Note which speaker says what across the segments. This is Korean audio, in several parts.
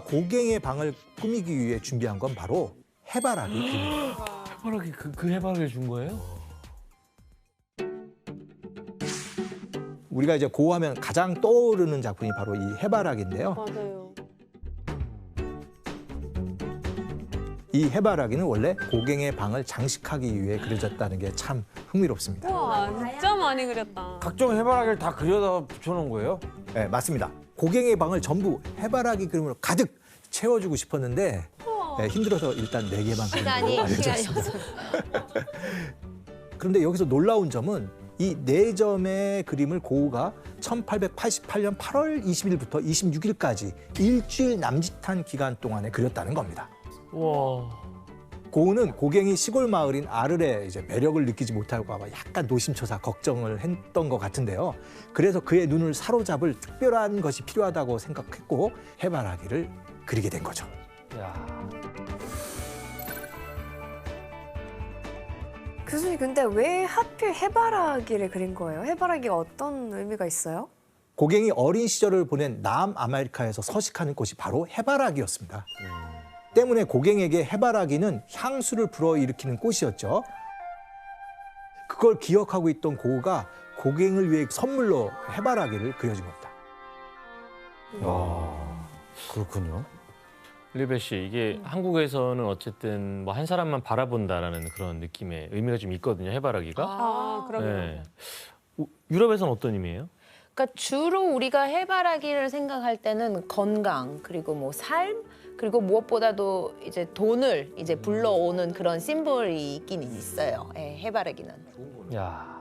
Speaker 1: 고갱의 방을 꾸미기 위해 준비한 건 바로 해바라기 그림입니다.
Speaker 2: 해바라기 그 해바라기를 준 거예요?
Speaker 1: 우리가 이제 고하면 가장 떠오르는 작품이 바로 이 해바라기인데요.
Speaker 3: 맞아요.
Speaker 1: 이 해바라기는 원래 고갱의 방을 장식하기 위해 그려졌다는 게 참 흥미롭습니다.
Speaker 3: 와, 진짜 많이 그렸다.
Speaker 2: 각종 해바라기를 다 그려다 붙여놓은 거예요?
Speaker 1: 네, 맞습니다. 고갱의 방을 전부 해바라기 그림으로 가득 채워주고 싶었는데 힘들어서 일단 4개만
Speaker 4: 시간이
Speaker 1: 알려졌습니다.
Speaker 4: 없어요.
Speaker 1: 그런데 여기서 놀라운 점은 이 4점의 그림을 고흐가 1888년 8월 20일부터 26일까지 일주일 남짓한 기간 동안에 그렸다는 겁니다.
Speaker 2: 와.
Speaker 1: 고흐는 고갱이 시골 마을인 아르레 이제 매력을 느끼지 못할까 봐 약간 노심초사 걱정을 했던 것 같은데요. 그래서 그의 눈을 사로잡을 특별한 것이 필요하다고 생각했고 해바라기를 그리게 된 거죠.
Speaker 2: 야.
Speaker 4: 교수님, 근데 왜 하필 해바라기를 그린 거예요? 해바라기가 어떤 의미가 있어요?
Speaker 1: 고갱이 어린 시절을 보낸 남아메리카에서 서식하는 꽃이 바로 해바라기였습니다. 때문에 고갱에게 해바라기는 향수를 불어일으키는 꽃이었죠. 그걸 기억하고 있던 고흐가 고갱을 위해 선물로 해바라기를 그려준 겁니다.
Speaker 2: 야. 그렇군요. 리베 씨, 이게 한국에서는 어쨌든 뭐 한 사람만 바라본다라는 그런 느낌의 의미가 좀 있거든요, 해바라기가.
Speaker 3: 아, 그럼요.
Speaker 2: 네. 유럽에서는 어떤 의미예요?
Speaker 5: 그러니까 주로 우리가 해바라기를 생각할 때는 건강, 그리고 뭐 삶, 그리고 무엇보다도 이제 돈을 이제 불러오는 그런 심볼이 있긴 있어요. 예, 해바라기는.
Speaker 2: 야.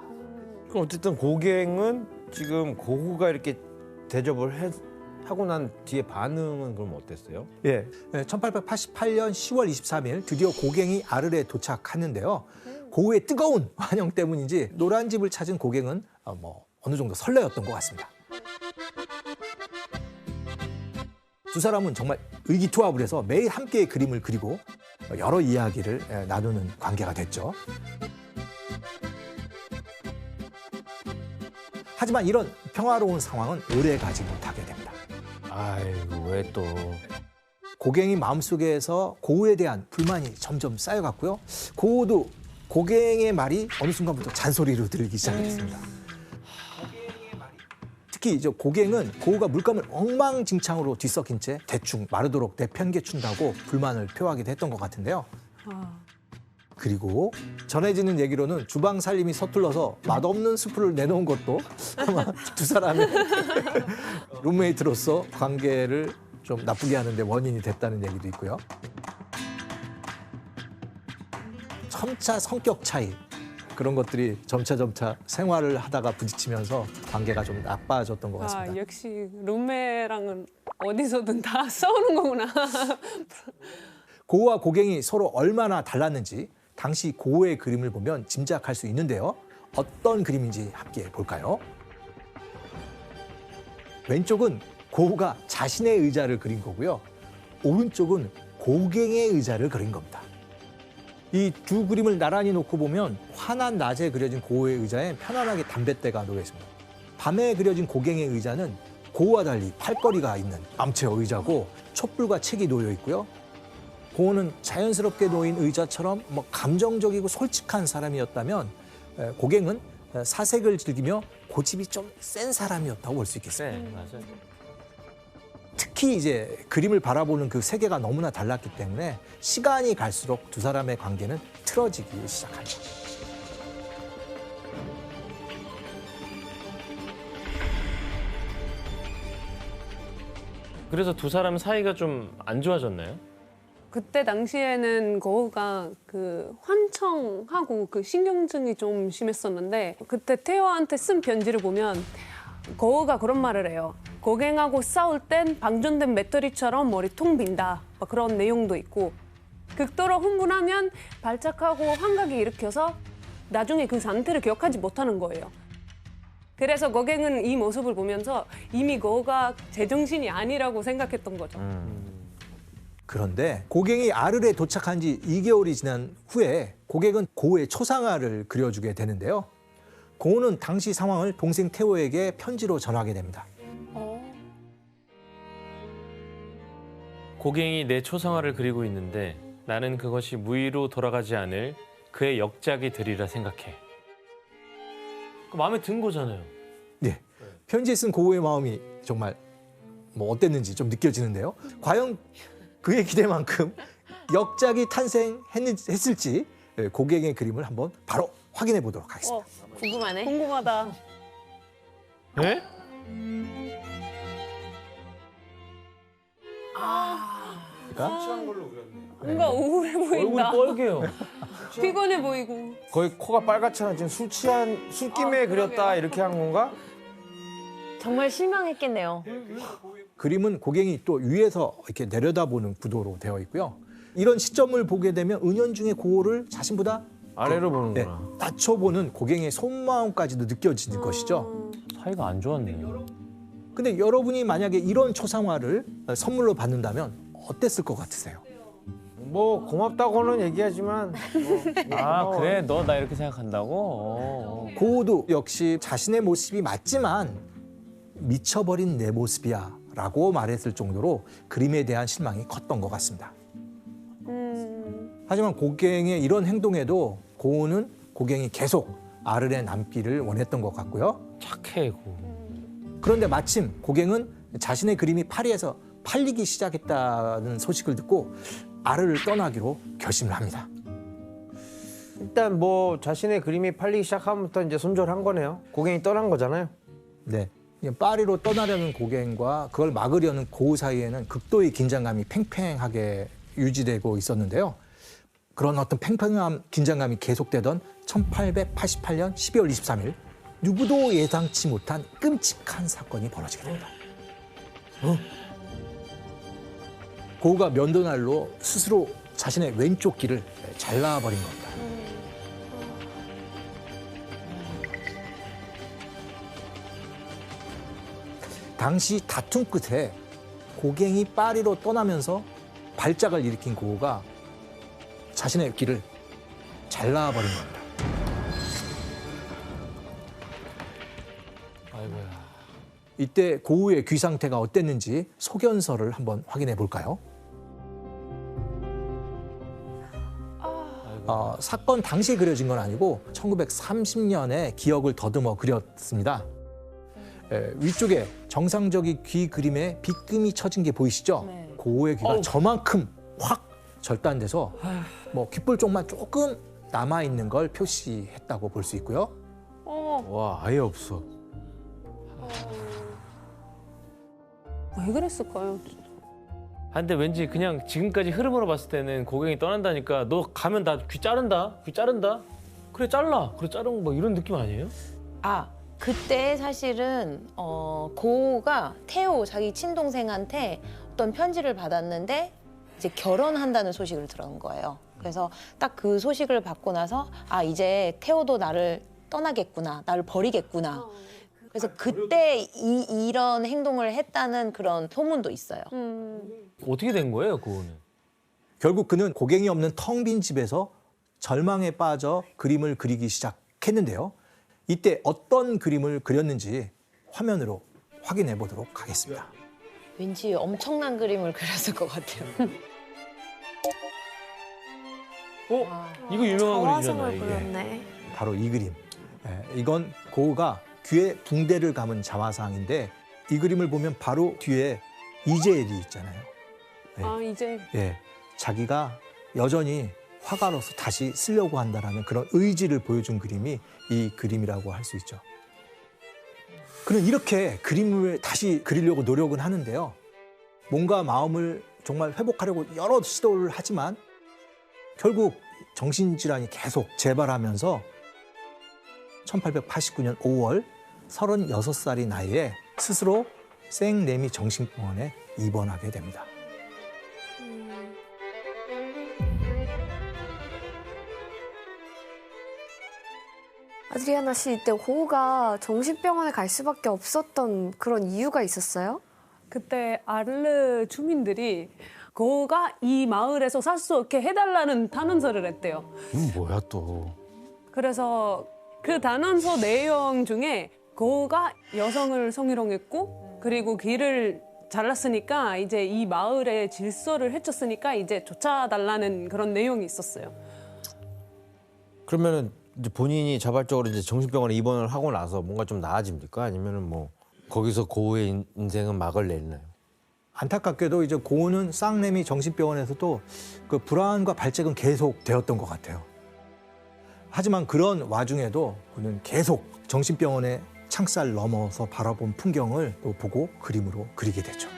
Speaker 6: 그럼 어쨌든 고갱은 지금 고흐가 이렇게 대접을 하고 난 뒤에 반응은 그럼 어땠어요?
Speaker 1: 예, 1888년 10월 23일 드디어 고갱이 아르레에 도착했는데요. 고흐의 뜨거운 환영 때문인지 노란 집을 찾은 고갱은 어느 정도 설레었던 것 같습니다. 두 사람은 정말 의기투합을 해서 매일 함께 그림을 그리고 여러 이야기를 나누는 관계가 됐죠. 하지만 이런 평화로운 상황은 오래 가지 못하게 됩니다.
Speaker 2: 아이고, 왜 또.
Speaker 1: 고갱이 마음속에서 고흐에 대한 불만이 점점 쌓여갔고요. 고흐도 고갱의 말이 어느 순간부터 잔소리로 들리기 시작했습니다. 특히 이제 고갱은 고흐가 물감을 엉망진창으로 뒤섞인 채 대충 마르도록 내편개춘다고 불만을 표하기도 했던 것 같은데요. 그리고 전해지는 얘기로는 주방 살림이 서툴러서 맛없는 수프를 내놓은 것도 아마 두 사람의 룸메이트로서 관계를 좀 나쁘게 하는 데 원인이 됐다는 얘기도 있고요. 점차 성격 차이, 그런 것들이 점차 생활을 하다가 부딪히면서 관계가 좀 나빠졌던 것 같습니다.
Speaker 3: 아, 역시 룸메랑은 어디서든 다 싸우는 거구나.
Speaker 1: 고흐와 고갱이 서로 얼마나 달랐는지 당시 고흐의 그림을 보면 짐작할 수 있는데요. 어떤 그림인지 함께 볼까요? 왼쪽은 고흐가 자신의 의자를 그린 거고요. 오른쪽은 고갱의 의자를 그린 겁니다. 이 두 그림을 나란히 놓고 보면 환한 낮에 그려진 고흐의 의자에 편안하게 담뱃대가 놓여 있습니다. 밤에 그려진 고갱의 의자는 고흐와 달리 팔걸이가 있는 암체어 의자고 촛불과 책이 놓여 있고요. 고흐는 자연스럽게 놓인 의자처럼 감정적이고 솔직한 사람이었다면 고갱은 사색을 즐기며 고집이 좀 센 사람이었다고 볼 수 있겠습니다.
Speaker 2: 네, 맞아요.
Speaker 1: 특히 이제 그림을 바라보는 그 세계가 너무나 달랐기 때문에 시간이 갈수록 두 사람의 관계는 틀어지기 시작합니다.
Speaker 2: 그래서 두 사람 사이가 좀 안 좋아졌나요?
Speaker 3: 그때 당시에는 고흐가 그 환청하고 그 신경증이 좀 심했었는데 그때 태호한테 쓴 편지를 보면 고흐가 그런 말을 해요. 고갱하고 싸울 땐 방전된 배터리처럼 머리 통 빈다. 막 그런 내용도 있고 극도로 흥분하면 발작하고 환각이 일으켜서 나중에 그 상태를 기억하지 못하는 거예요. 그래서 고갱은 이 모습을 보면서 이미 고흐가 제정신이 아니라고 생각했던 거죠.
Speaker 1: 그런데 고갱이 아르레에 도착한 지 2개월이 지난 후에 고갱은 고흐의 초상화를 그려주게 되는데요. 고흐는 당시 상황을 동생 태호에게 편지로 전하게 됩니다.
Speaker 2: 고갱이 내 초상화를 그리고 있는데 나는 그것이 무의로 돌아가지 않을 그의 역작이 되리라 생각해. 마음에 든 거잖아요.
Speaker 1: 네. 편지에 쓴 고우의 마음이 정말 뭐 어땠는지 좀 느껴지는데요. 과연 그의 기대만큼 역작이 탄생했을지 고갱의 그림을 한번 바로 확인해 보도록 하겠습니다.
Speaker 5: 궁금하네.
Speaker 3: 궁금하다.
Speaker 2: 네?
Speaker 1: 그러니까
Speaker 3: 뭔가 우울해 보인다.
Speaker 2: 뻘개요.
Speaker 3: 피곤해 보이고.
Speaker 6: 거의 코가 빨갛잖아. 지금 술김에 그렸다 이렇게 한 건가?
Speaker 5: 정말 실망했겠네요.
Speaker 1: 그림은 고갱이 또 위에서 이렇게 내려다보는 구도로 되어 있고요. 이런 시점을 보게 되면 은연중에 고우를 자신보다
Speaker 6: 아래로 보는구나.
Speaker 1: 낮춰보는 고갱의 속마음까지도 느껴지는 것이죠.
Speaker 2: 사이가 안 좋았네요.
Speaker 1: 근데 여러분이 만약에 이런 초상화를 선물로 받는다면 어땠을 것 같으세요?
Speaker 6: 뭐 고맙다고는 얘기하지만
Speaker 2: 아 그래 너 나 이렇게 생각한다고?
Speaker 1: 고우도 역시 자신의 모습이 맞지만 미쳐버린 내 모습이야 라고 말했을 정도로 그림에 대한 실망이 컸던 것 같습니다. 하지만 고갱의 이런 행동에도 고우는 고갱이 계속 아르레 남기를 원했던 것 같고요.
Speaker 2: 착해 고.
Speaker 1: 그런데 마침 고갱은 자신의 그림이 파리에서 팔리기 시작했다는 소식을 듣고 아르를 떠나기로 결심을 합니다.
Speaker 6: 일단 뭐 자신의 그림이 팔리기 시작하면부터 이제 손절한 거네요. 고갱이 떠난 거잖아요.
Speaker 1: 네. 파리로 떠나려는 고갱과 그걸 막으려는 고우 사이에는 극도의 긴장감이 팽팽하게 유지되고 있었는데요. 그런 어떤 팽팽한 긴장감이 계속되던 1888년 12월 23일 누구도 예상치 못한 끔찍한 사건이 벌어지게 됩니다. 고우가 면도날로 스스로 자신의 왼쪽 귀를 잘라버린 겁니다. 당시 다툼 끝에 고갱이 파리로 떠나면서 발작을 일으킨 고우가 자신의 귀를 잘라버린 겁니다.
Speaker 2: 아이고야.
Speaker 1: 이때 고우의 귀 상태가 어땠는지 소견서를 한번 확인해 볼까요? 사건 당시에 그려진 건 아니고 1930년에 기억을 더듬어 그렸습니다. 위쪽에 정상적인 귀 그림에 빗금이 쳐진 게 보이시죠?
Speaker 5: 네.
Speaker 1: 고우의 귀가 저만큼 확 절단돼서 뭐 귓볼 쪽만 조금 남아 있는 걸 표시했다고 볼 수 있고요.
Speaker 6: 와 아예 없어.
Speaker 3: 왜 그랬을까요?
Speaker 2: 아, 근데 왠지 그냥 지금까지 흐름으로 봤을 때는 고갱이 떠난다니까 너 가면 나 귀 자른다. 귀 자른다. 그래 잘라. 그래 자른 뭐 이런 느낌 아니에요?
Speaker 5: 아, 그때 사실은 고우가 태호 자기 친동생한테 어떤 편지를 받았는데 이제 결혼한다는 소식을 들은 거예요. 그래서 딱 그 소식을 받고 나서 아 이제 태호도 나를 떠나겠구나, 나를 버리겠구나. 그래서 그때 이런 행동을 했다는 그런 소문도 있어요.
Speaker 2: 어떻게 된 거예요, 그거는?
Speaker 1: 결국 그는 고갱이 없는 텅 빈 집에서 절망에 빠져 그림을 그리기 시작했는데요. 이때 어떤 그림을 그렸는지 화면으로 확인해 보도록 하겠습니다.
Speaker 5: 왠지 엄청난 그림을 그렸을 것 같아요.
Speaker 2: 이거 유명한
Speaker 4: 자화상을
Speaker 2: 그림이잖아, 이게.
Speaker 4: 그렸네.
Speaker 1: 바로 이 그림. 이건 고우가 귀에 붕대를 감은 자화상인데 이 그림을 보면 바로 뒤에 이재일이 있잖아요. 네.
Speaker 3: 아 이제
Speaker 1: 자기가 여전히 화가로서 다시 쓰려고 한다라는 그런 의지를 보여준 그림이 이 그림이라고 할 수 있죠. 그는 이렇게 그림을 다시 그리려고 노력은 하는데요. 몸과 마음을 정말 회복하려고 여러 시도를 하지만 결국 정신질환이 계속 재발하면서 1889년 5월 36살의 나이에 스스로 생레미 정신병원에 입원하게 됩니다.
Speaker 4: 아드리아나 씨, 이때 고우가 정신병원에 갈 수밖에 없었던 그런 이유가 있었어요?
Speaker 3: 그때 아르르 주민들이 고우가 이 마을에서 살 수 없게 해달라는 단원서를 했대요.
Speaker 6: 뭐야 또.
Speaker 3: 그래서 그 단원서 내용 중에 고우가 여성을 성희롱했고 그리고 귀를 잘랐으니까 이제 이 마을의 질서를 해쳤으니까 이제 쫓아달라는 그런 내용이 있었어요.
Speaker 6: 그러면은 이제 본인이 자발적으로 이제 정신병원에 입원을 하고 나서 뭔가 좀 나아집니까? 아니면은 뭐 거기서 고우의 인생은 막을 내리나요?
Speaker 1: 안타깝게도 이제 고은은 쌍래미 정신병원에서도 그 불안과 발작은 계속 되었던 것 같아요. 하지만 그런 와중에도 그는 계속 정신병원의 창살 넘어서 바라본 풍경을 또 보고 그림으로 그리게 되죠.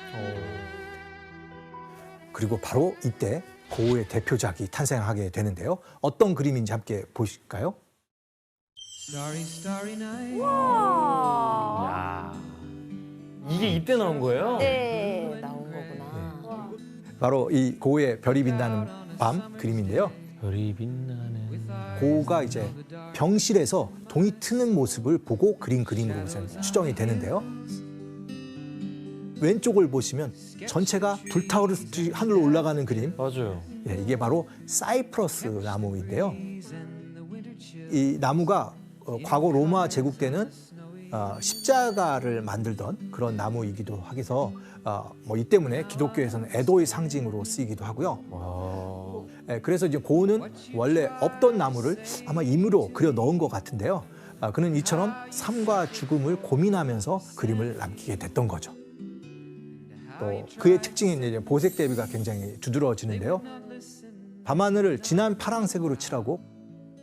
Speaker 1: 그리고 바로 이때 고우의 대표작이 탄생하게 되는데요. 어떤 그림인지 함께 보실까요?
Speaker 2: 야. 이게 이때 나온 거예요?
Speaker 5: 네, 나온 거구나.
Speaker 1: 바로 이 고우의 별이 빛나는 밤 그림인데요.
Speaker 2: 별이 빛나는
Speaker 1: 고우가 이제 병실에서 동이 트는 모습을 보고 그린 그림으로 우선 추정이 되는데요. 왼쪽을 보시면 전체가 불타오르듯이 하늘로 올라가는 그림.
Speaker 2: 맞아요.
Speaker 1: 예, 이게 바로 사이프러스 나무인데요. 이 나무가 과거 로마 제국 때는 십자가를 만들던 그런 나무이기도 하기서 뭐 이 때문에 기독교에서는 애도의 상징으로 쓰이기도 하고요. 예, 그래서 이제 고우는 원래 없던 나무를 아마 임의로 그려 넣은 것 같은데요. 그는 이처럼 삶과 죽음을 고민하면서 그림을 남기게 됐던 거죠. 또 그의 특징인 이제 보색 대비가 굉장히 두드러지는데요. 밤하늘을 진한 파란색으로 칠하고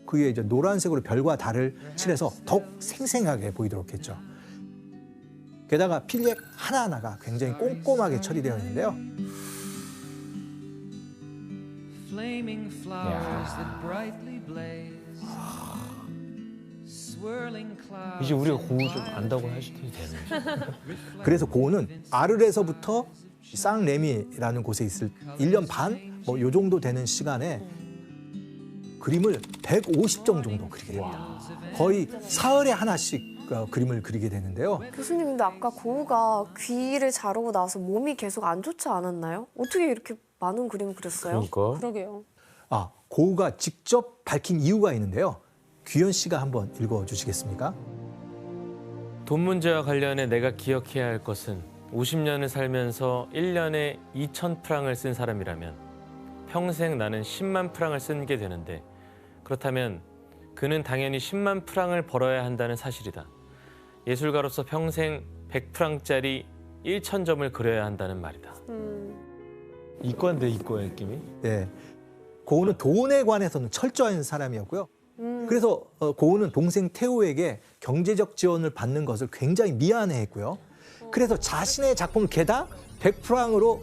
Speaker 1: 그 위에 이제 노란색으로 별과 달을 칠해서 더욱 생생하게 보이도록 했죠. 게다가 필렉 하나하나가 굉장히 꼼꼼하게 처리되어 있는데요.
Speaker 7: Flaming flowers that brightly blaze. Swirling clouds.
Speaker 2: 이제 우리가 고우 좀 안다고 하실 때 되는.
Speaker 1: 그래서 고우는 아르에서부터 쌍레미라는 곳에 있을 1년 반 뭐 요 정도 되는 시간에 그림을 150점 정도 그리게 됩니다. 거의 사흘에 하나씩 그림을 그리게 되는데요.
Speaker 4: 교수님, 근데 아까 고우가 귀를 자르고 나서 몸이 계속 안 좋지 않았나요? 어떻게 이렇게 많은 그림을 그렸어요?
Speaker 6: 그러니까
Speaker 3: 그러게요.
Speaker 1: 고우가 직접 밝힌 이유가 있는데요. 규현 씨가 한번 읽어주시겠습니까?
Speaker 2: 돈 문제와 관련해 내가 기억해야 할 것은 50년을 살면서 1년에 2,000프랑을 쓴 사람이라면 평생 나는 10만 프랑을 쓰게 되는데 그렇다면 그는 당연히 10만 프랑을 벌어야 한다는 사실이다. 예술가로서 평생 100프랑짜리 1,000점을 그려야 한다는 말이다. 이과인데 이과의 느낌이?
Speaker 1: 네. 고우는 돈에 관해서는 철저한 사람이었고요. 그래서 고우는 동생 테오에게 경제적 지원을 받는 것을 굉장히 미안해했고요. 그래서 자신의 작품을 개당 100프랑으로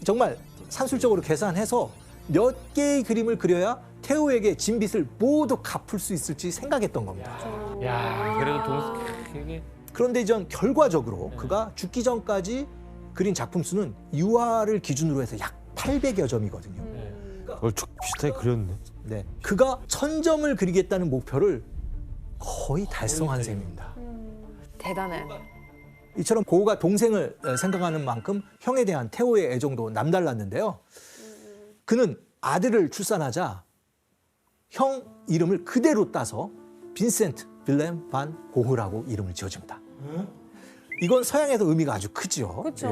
Speaker 1: 정말 산술적으로 계산해서 몇 개의 그림을 그려야 테오에게 진 빚을 모두 갚을 수 있을지 생각했던 겁니다.
Speaker 2: 야, 그래도 동생
Speaker 1: 그런데 이제 결과적으로 그가 죽기 전까지 그린 작품 수는 유화를 기준으로 해서 약 800여 점이거든요.
Speaker 6: 그걸 비슷하게 그렸네.
Speaker 1: 네, 그가 1000점을 그리겠다는 목표를 거의 달성한 셈입니다.
Speaker 5: 대단해.
Speaker 1: 이처럼 고우가 동생을 생각하는 만큼 형에 대한 테오의 애정도 남달랐는데요. 그는 아들을 출산하자 형 이름을 그대로 따서 빈센트 빌렘 반 고흐라고 이름을 지어줍니다. 이건 서양에서 의미가 아주 크죠.
Speaker 3: 그렇죠.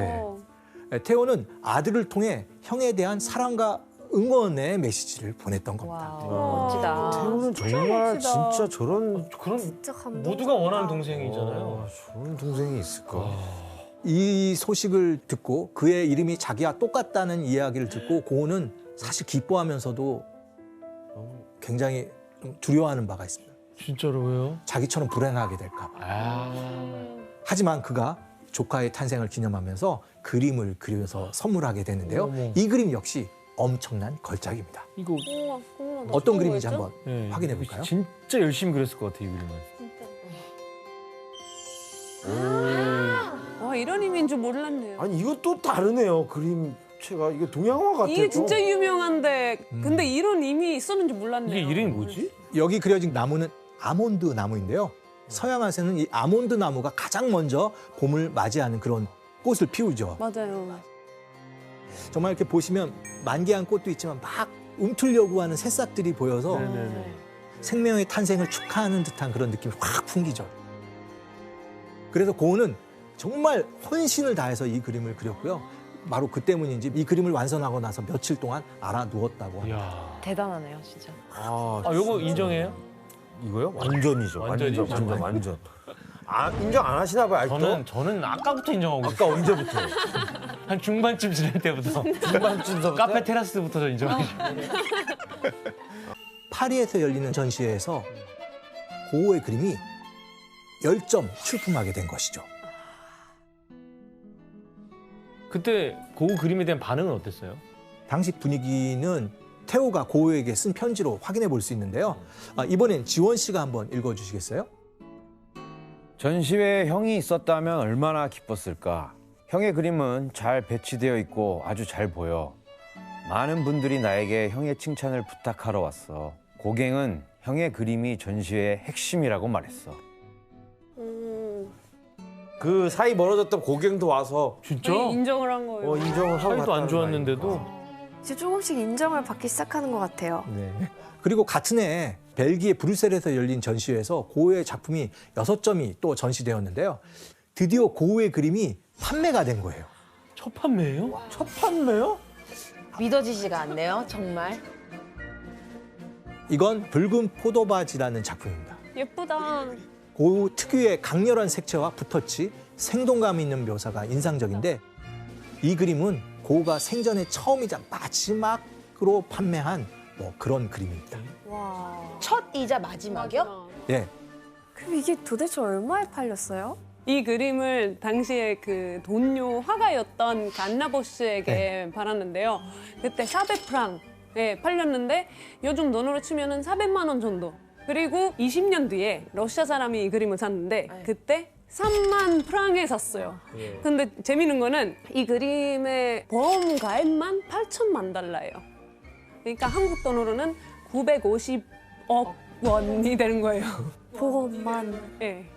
Speaker 1: 예. 테오는 아들을 통해 형에 대한 사랑과 응원의 메시지를 보냈던 겁니다.
Speaker 5: 와, 멋지다.
Speaker 6: 태우는 정말 진짜 저런
Speaker 2: 그런
Speaker 4: 진짜 감동.
Speaker 2: 모두가 원하는 동생이잖아요.
Speaker 6: 저런 동생이 있을까?
Speaker 1: 이 소식을 듣고 그의 이름이 자기와 똑같다는 이야기를 듣고 고우는 사실 기뻐하면서도 굉장히 좀 두려워하는 바가 있습니다.
Speaker 2: 진짜로 왜요?
Speaker 1: 자기처럼 불행하게 될까 봐.
Speaker 2: 아.
Speaker 1: 하지만 그가 조카의 탄생을 기념하면서 그림을 그려서 선물하게 되는데요.
Speaker 2: 어머.
Speaker 1: 이 그림 역시 엄청난 걸작입니다.
Speaker 2: 이거
Speaker 3: 우와, 우와, 나
Speaker 1: 어떤
Speaker 3: 저거
Speaker 1: 그림인지
Speaker 3: 뭐였죠?
Speaker 1: 한번
Speaker 2: 네,
Speaker 1: 확인해 볼까요?
Speaker 2: 진짜 열심히 그렸을 것 같아 이 그림은.
Speaker 3: 와, 이런 의미인 줄 몰랐네요.
Speaker 6: 아니 이건 또 다르네요. 그림체가 이게 동양화 같아요.
Speaker 3: 이게 진짜 유명한데
Speaker 1: 음.
Speaker 3: 근데 이런 의미 있었는지 몰랐네요.
Speaker 2: 이게 이름이 뭐지?
Speaker 1: 여기 그려진 나무는 아몬드 나무인데요. 서양화에서는 이 아몬드 나무가 가장 먼저 봄을 맞이하는 그런 꽃을 피우죠.
Speaker 3: 맞아요.
Speaker 1: 정말 이렇게 보시면 만개한 꽃도 있지만 막 움틀려고 하는 새싹들이 보여서
Speaker 2: 네네네.
Speaker 1: 생명의 탄생을 축하하는 듯한 그런 느낌이 확 풍기죠. 그래서 고우는 정말 혼신을 다해서 이 그림을 그렸고요. 바로 그 때문인지 이 그림을 완성하고 나서 며칠 동안 알아 누웠다고 합니다.
Speaker 2: 이야.
Speaker 5: 대단하네요, 진짜.
Speaker 6: 아,
Speaker 2: 요거 인정해요?
Speaker 6: 이거요? 완전이죠.
Speaker 2: 완전이죠.
Speaker 6: 완전. 아, 인정 안 하시나 봐요, 아직도?
Speaker 2: 저는 아까부터 인정하고
Speaker 6: 아까 언제부터?
Speaker 2: 한 중반쯤 지날 때부터
Speaker 6: 중반쯤서부터?
Speaker 2: 카페 테라스부터 저 인정하고
Speaker 1: 파리에서 열리는 전시회에서 고흐의 그림이 10점 출품하게 된 것이죠.
Speaker 2: 그때 고흐 그림에 대한 반응은 어땠어요?
Speaker 1: 당시 분위기는 태호가 고흐에게 쓴 편지로 확인해 볼 수 있는데요. 이번엔 지원 씨가 한번 읽어주시겠어요?
Speaker 6: 전시회에 형이 있었다면 얼마나 기뻤을까. 형의 그림은 잘 배치되어 있고 아주 잘 보여. 많은 분들이 나에게 형의 칭찬을 부탁하러 왔어. 고갱은 형의 그림이 전시회의 핵심이라고 말했어. 그 사이 멀어졌던 고갱도 와서
Speaker 2: 진짜?
Speaker 3: 인정을 한 거예요.
Speaker 6: 인정을 하고
Speaker 2: 사이도 안
Speaker 6: 갔다는
Speaker 2: 좋았는데도
Speaker 4: 이제 조금씩 인정을 받기 시작하는 것 같아요.
Speaker 1: 네. 그리고 같은 해 벨기에 브뤼셀에서 열린 전시회에서 고흐의 작품이 6점이 또 전시되었는데요. 드디어 고흐의 그림이 판매가 된 거예요.
Speaker 2: 첫 판매예요?
Speaker 6: 첫 판매요?
Speaker 5: 믿어지지가 않네요, 정말.
Speaker 1: 이건 붉은 포도바지라는 작품입니다.
Speaker 3: 예쁘다.
Speaker 1: 고흐 특유의 강렬한 색채와 붓터치, 생동감 있는 묘사가 인상적인데 이 그림은 고흐가 생전에 처음이자 마지막으로 판매한 그런 그림입니다.
Speaker 4: 와.
Speaker 5: 첫이자 마지막이요?
Speaker 1: 예,
Speaker 4: 그럼 이게 도대체 얼마에 팔렸어요?
Speaker 3: 이 그림을 당시에 그 돈요 화가였던 간나보스에게 팔았는데요. 그때 400프랑에 팔렸는데 요즘 돈으로 치면은 400만 원 정도. 그리고 20년 뒤에 러시아 사람이 이 그림을 샀는데 그때 3만 프랑에 샀어요. 근데 재미있는 거는 이 그림의 보험 가액만 8천만 달러예요. 그러니까 한국 돈으로는 950억 원이 되는 거예요.
Speaker 4: 보험만.
Speaker 3: 네.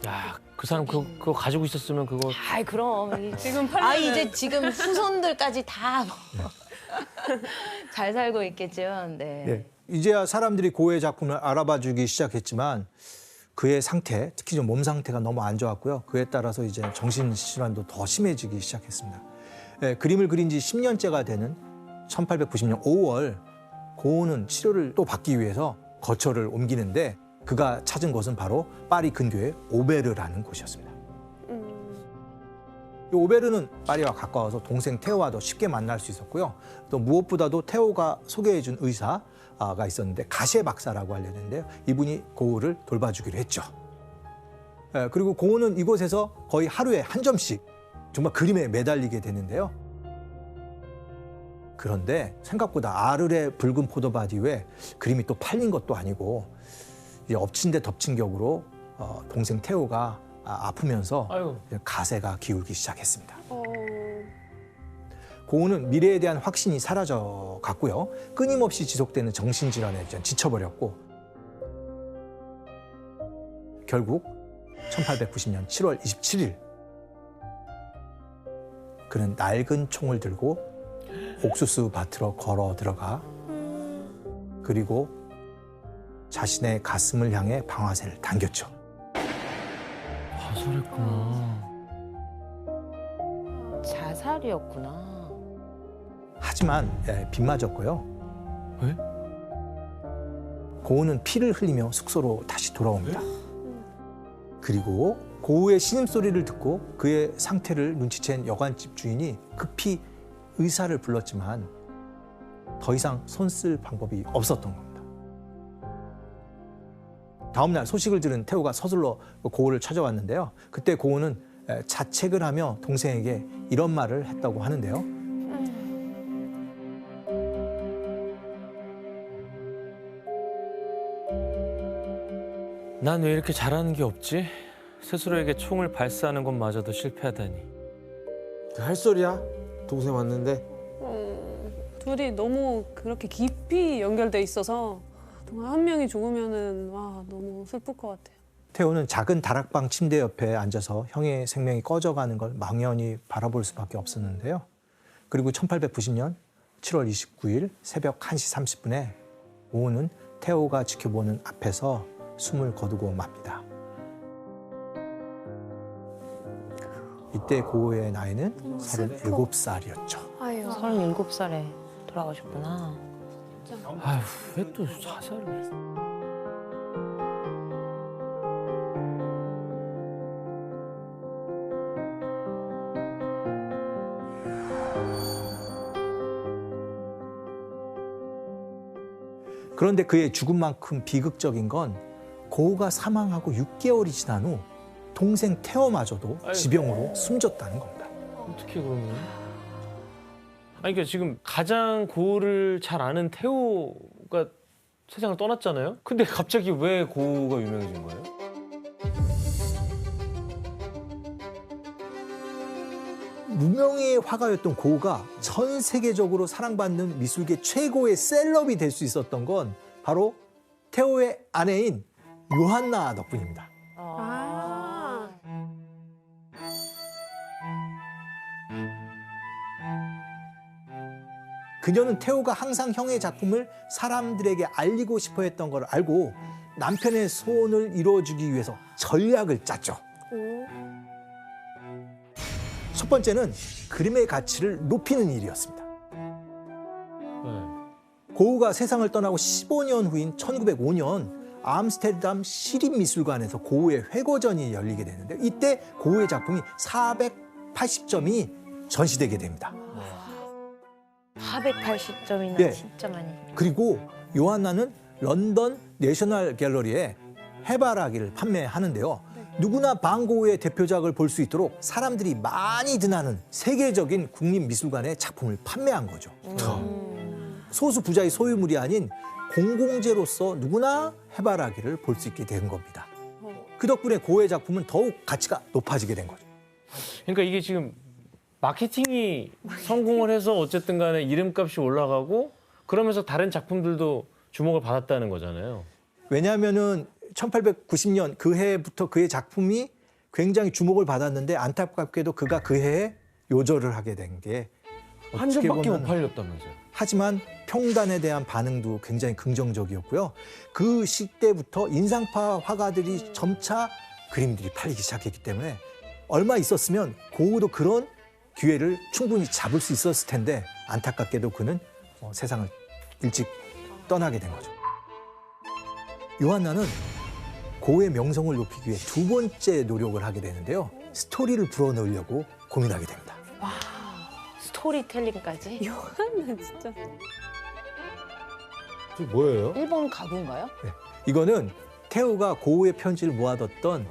Speaker 2: 야, 그 사람 그거 가지고 있었으면 그거
Speaker 5: 아이, 그럼.
Speaker 3: 지금 팔면
Speaker 5: 이제 지금 후손들까지 다 잘 살고 있겠죠. 네.
Speaker 1: 네. 이제야 사람들이 고흐의 작품을 알아봐주기 시작했지만 그의 상태, 특히 좀 몸 상태가 너무 안 좋았고요. 그에 따라서 이제 정신질환도 더 심해지기 시작했습니다. 예, 그림을 그린 지 10년째가 되는 1890년 5월 고흐는 치료를 또 받기 위해서 거처를 옮기는데 그가 찾은 곳은 바로 파리 근교의 오베르라는 곳이었습니다. 이 오베르는 파리와 가까워서 동생 테오와도 쉽게 만날 수 있었고요. 또 무엇보다도 테오가 소개해준 의사가 있었는데 가셰 박사라고 알려졌는데요. 이분이 고흐를 돌봐주기로 했죠. 그리고 고흐는 이곳에서 거의 하루에 한 점씩 정말 그림에 매달리게 되는데요. 그런데 생각보다 아르레 붉은 포도바디 외에 그림이 또 팔린 것도 아니고 이제 엎친 데 덮친 격으로 동생 테오가 아프면서
Speaker 2: 아유.
Speaker 1: 가세가 기울기 시작했습니다. 고흐는 미래에 대한 확신이 사라져 갔고요. 끊임없이 지속되는 정신질환에 지쳐버렸고 결국 1890년 7월 27일 그는 낡은 총을 들고 옥수수 밭으로 걸어 들어가 그리고 자신의 가슴을 향해 방아쇠를 당겼죠.
Speaker 2: 자살했구나.
Speaker 5: 자살이었구나.
Speaker 1: 하지만 비 맞았고요.
Speaker 2: 왜?
Speaker 1: 고흐는 피를 흘리며 숙소로 다시 돌아옵니다. 그리고 고흐의 신음소리를 듣고 그의 상태를 눈치챈 여관집 주인이 급히 의사를 불렀지만 더 이상 손 쓸 방법이 없었던 겁니다. 다음 날 소식을 들은 테오가 서둘러 고흐를 찾아왔는데요. 그때 고흐는 자책을 하며 동생에게 이런 말을 했다고 하는데요.
Speaker 2: 난 왜 이렇게 잘하는 게 없지? 스스로에게 총을 발사하는 것마저도 실패하다니.
Speaker 6: 할 소리야? 동생 왔는데.
Speaker 3: 둘이 너무 그렇게 깊이 연결돼 있어서 정말 한 명이 죽으면은 와 너무 슬플 것 같아요.
Speaker 1: 테오는 작은 다락방 침대 옆에 앉아서 형의 생명이 꺼져가는 걸 망연히 바라볼 수밖에 없었는데요. 그리고 1890년 7월 29일 새벽 1시 30분에 고흐는 테오가 지켜보는 앞에서 숨을 거두고 맙니다. 이때 고우의 나이는 37살이었죠.
Speaker 4: 아유.
Speaker 5: 37살에 돌아가셨구나.
Speaker 2: 아휴, 왜 또 자살을?
Speaker 1: 그런데 그의 죽음만큼 비극적인 건 고우가 사망하고 6개월이 지난 후 동생 태호마저도 지병으로 숨졌다는 겁니다.
Speaker 2: 어떻게 그러면? 아니 그러니까 지금 가장 고우를 잘 아는 태호가 세상을 떠났잖아요. 근데 갑자기 왜 고우가 유명해진 거예요?
Speaker 1: 무명의 화가였던 고우가 전 세계적으로 사랑받는 미술계 최고의 셀럽이 될 수 있었던 건 바로 태호의 아내인 요한나 덕분입니다.
Speaker 4: 아.
Speaker 1: 그녀는 태호가 항상 형의 작품을 사람들에게 알리고 싶어 했던 걸 알고 남편의 소원을 이루어주기 위해서 전략을 짰죠. 첫 번째는 그림의 가치를 높이는 일이었습니다. 고우가 세상을 떠나고 15년 후인 1905년 암스테르담 시립미술관에서 고우의 회고전이 열리게 되는데 이때 고우의 작품이 480점이 전시되게 됩니다.
Speaker 5: 480점이나
Speaker 1: 네.
Speaker 5: 진짜 많이.
Speaker 1: 그리고 요한나는 런던 내셔널 갤러리에 해바라기를 판매하는데요. 누구나 반고우의 대표작을 볼 수 있도록 사람들이 많이 드나는 세계적인 국립미술관에 작품을 판매한 거죠. 소수 부자의 소유물이 아닌 공공재로서 누구나 해바라기를 볼 수 있게 된 겁니다. 그 덕분에 고우의 작품은 더욱 가치가 높아지게 된 거죠.
Speaker 2: 그러니까 이게 지금 마케팅이 성공을 해서 어쨌든 간에 이름값이 올라가고 그러면서 다른 작품들도 주목을 받았다는 거잖아요.
Speaker 1: 왜냐하면은 1890년 그 해부터 그의 작품이 굉장히 주목을 받았는데 안타깝게도 그가 그 해에 요절을 하게 된 게
Speaker 2: 한 점밖에 못 팔렸다면서요.
Speaker 1: 하지만 평단에 대한 반응도 굉장히 긍정적이었고요. 그 시대부터 인상파 화가들이 점차 그림들이 팔리기 시작했기 때문에 얼마 있었으면 고우도 그런 기회를 충분히 잡을 수 있었을 텐데 안타깝게도 그는 세상을 일찍 떠나게 된 거죠. 요한나는 고우의 명성을 높이기 위해 두 번째 노력을 하게 되는데요. 스토리를 불어넣으려고 고민하게 됩니다.
Speaker 5: 스토리텔링까지.
Speaker 3: 요한나 진짜.
Speaker 6: 이게 뭐예요?
Speaker 5: 일본 가구인가요?
Speaker 1: 네. 이거는 태우가 고우의 편지를 모아뒀던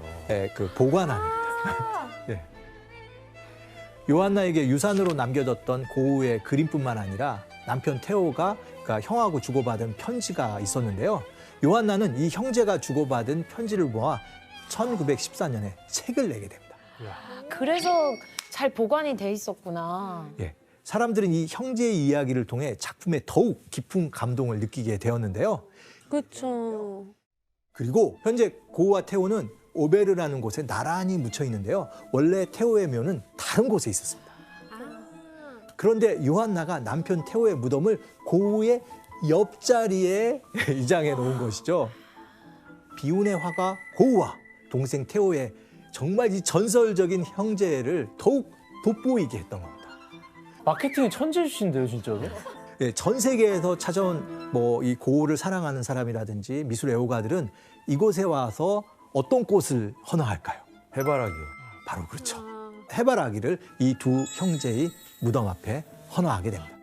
Speaker 1: 그 보관함입니다. 네. 요한나에게 유산으로 남겨뒀던 고우의 그림뿐만 아니라 남편 태호가 그러니까 형하고 주고받은 편지가 있었는데요. 요한나는 이 형제가 주고받은 편지를 모아 1914년에 책을 내게 됩니다.
Speaker 5: 그래서 잘 보관이 돼 있었구나.
Speaker 1: 예. 사람들은 이 형제의 이야기를 통해 작품에 더욱 깊은 감동을 느끼게 되었는데요.
Speaker 3: 그렇죠.
Speaker 1: 그리고 현재 고우와 태호는 오베르라는 곳에 나란히 묻혀 있는데요. 원래 태호의 묘는 다른 곳에 있었습니다. 그런데 요한나가 남편 태호의 무덤을 고우의 옆자리에 이장해 놓은 것이죠. 비운의 화가 고우와 동생 태호의 정말 이 전설적인 형제를 더욱 돋보이게 했던 겁니다.
Speaker 2: 마케팅이 천재주신데요, 진짜로?
Speaker 1: 예, 전 세계에서 찾아온 뭐 이 고우를 사랑하는 사람이라든지 미술 애호가들은 이곳에 와서 어떤 꽃을 헌화할까요?
Speaker 6: 해바라기요.
Speaker 1: 바로 그렇죠. 해바라기를 이 두 형제의 무덤 앞에 헌화하게 됩니다.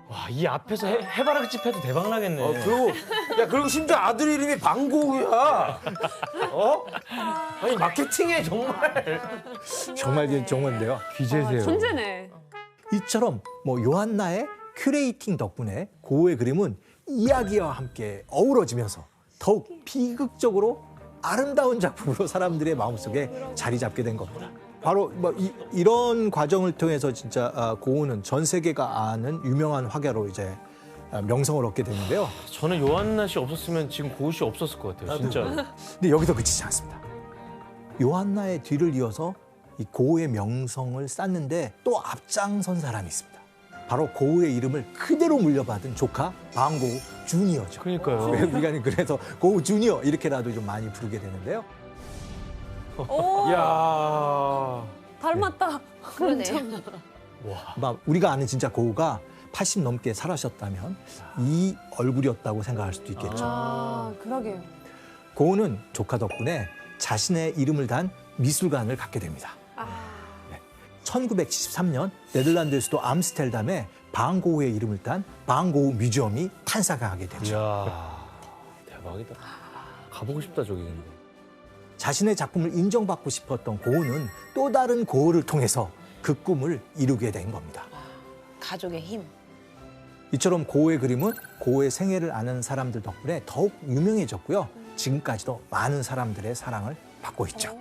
Speaker 2: 와, 이 앞에서 해바라기 집 해도 대박 나겠네.
Speaker 6: 그리고 심지어 아들 이름이 방고우야. 아니 마케팅에 정말.
Speaker 1: 정말 정말인데요.
Speaker 2: 귀재세요.
Speaker 3: 천재네.
Speaker 1: 이처럼 뭐 요한나의 큐레이팅 덕분에 고우의 그림은 이야기와 함께 어우러지면서 더욱 비극적으로 아름다운 작품으로 사람들의 마음속에 자리 잡게 된 겁니다. 바로 뭐 이런 과정을 통해서 진짜 고우는 전 세계가 아는 유명한 화가로 이제 명성을 얻게 되는데요.
Speaker 2: 저는 요한나 씨 없었으면 지금 고우 씨 없었을 것 같아요, 진짜.
Speaker 1: 근데 여기서 그치지 않습니다. 요한나의 뒤를 이어서 이 고우의 명성을 쌓는데 또 앞장선 사람이 있습니다. 바로 고우의 이름을 그대로 물려받은 조카 방고우 주니어죠.
Speaker 2: 그러니까요.
Speaker 1: 우리가 그래서 고우 주니어 이렇게라도 좀 많이 부르게 되는데요.
Speaker 3: 오,
Speaker 2: 이야.
Speaker 3: 닮았다.
Speaker 5: 그러네.
Speaker 1: 아마 우리가 아는 진짜 고흐가 80 넘게 살아셨다면 이 얼굴이었다고 생각할 수도 있겠죠.
Speaker 3: 아, 그러게요.
Speaker 1: 고흐는 조카 덕분에 자신의 이름을 단 미술관을 갖게 됩니다. 1973년 네덜란드 수도 암스테르담에 반 고흐의 이름을 딴 반 고흐 뮤지엄이 탄생하게 되죠.
Speaker 2: 이야. 대박이다. 가보고 싶다 저기 근데.
Speaker 1: 자신의 작품을 인정받고 싶었던 고흐는 또 다른 고흐를 통해서 그 꿈을 이루게 된 겁니다.
Speaker 5: 가족의 힘.
Speaker 1: 이처럼 고흐의 그림은 고흐의 생애를 아는 사람들 덕분에 더욱 유명해졌고요. 지금까지도 많은 사람들의 사랑을 받고 있죠.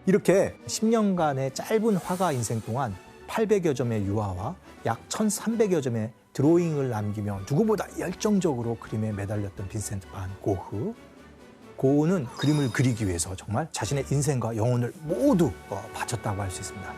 Speaker 1: 이렇게 10년간의 짧은 화가 인생 동안 800여 점의 유화와 약 1,300여 점의 드로잉을 남기며 누구보다 열정적으로 그림에 매달렸던 빈센트 반 고흐. 고흐는 그림을 그리기 위해서 정말 자신의 인생과 영혼을 모두 바쳤다고 할 수 있습니다.